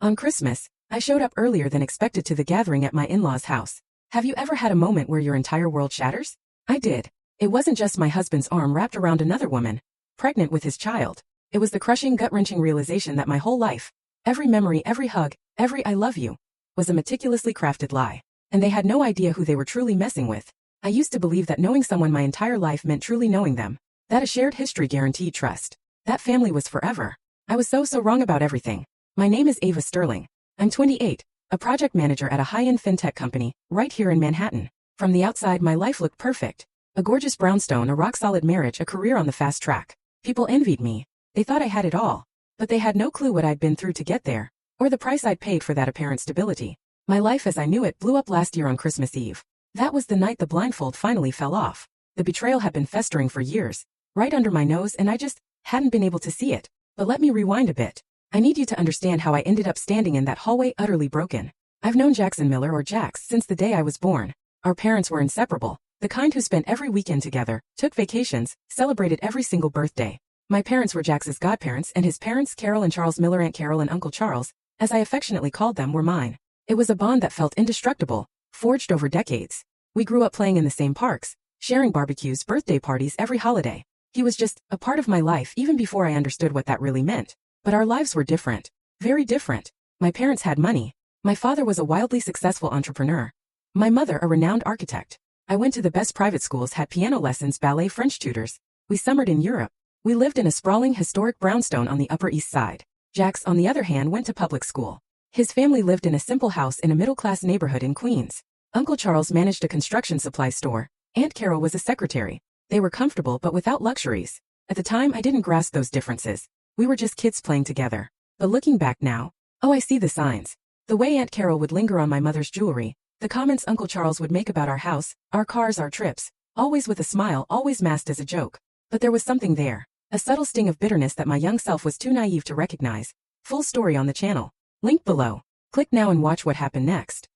On Christmas, I showed up earlier than expected to the gathering at my in-laws' house. Have you ever had a moment where your entire world shatters? I did. It wasn't just my husband's arm wrapped around another woman, pregnant with his child. It was the crushing, gut-wrenching realization that my whole life, every memory, every hug, every I love you, was a meticulously crafted lie. And they had no idea who they were truly messing with. I used to believe that knowing someone my entire life meant truly knowing them, that a shared history guaranteed trust. That family was forever. I was so wrong about everything. My name is Ava Sterling. I'm 28, a project manager at a high-end fintech company, right here in Manhattan. From the outside, my life looked perfect. A gorgeous brownstone, a rock-solid marriage, a career on the fast track. People envied me. They thought I had it all. But they had no clue what I'd been through to get there, or the price I'd paid for that apparent stability. My life as I knew it blew up last year on Christmas Eve. That was the night the blindfold finally fell off. The betrayal had been festering for years, right under my nose, and I just hadn't been able to see it. But let me rewind a bit. I need you to understand how I ended up standing in that hallway utterly broken. I've known Jackson Miller, or Jax, since the day I was born. Our parents were inseparable, the kind who spent every weekend together, took vacations, celebrated every single birthday. My parents were Jax's godparents, and his parents, Carol and Charles Miller, Aunt Carol and Uncle Charles, as I affectionately called them, were mine. It was a bond that felt indestructible, forged over decades. We grew up playing in the same parks, sharing barbecues, birthday parties, every holiday. He was just a part of my life even before I understood what that really meant. But our lives were different. Very different. My parents had money. My father was a wildly successful entrepreneur. My mother a renowned architect. I went to the best private schools, had piano lessons, ballet, French tutors. We summered in Europe. We lived in a sprawling, historic brownstone on the Upper East Side. Jax, on the other hand, went to public school. His family lived in a simple house in a middle-class neighborhood in Queens. Uncle Charles managed a construction supply store. Aunt Carol was a secretary. They were comfortable but without luxuries. At the time, I didn't grasp those differences. We were just kids playing together. But looking back now, oh, I see the signs. The way Aunt Carol would linger on my mother's jewelry, the comments Uncle Charles would make about our house, our cars, our trips, always with a smile, always masked as a joke. But there was something there, a subtle sting of bitterness that my young self was too naive to recognize. Full story on the channel. Link below. Click now and watch what happened next.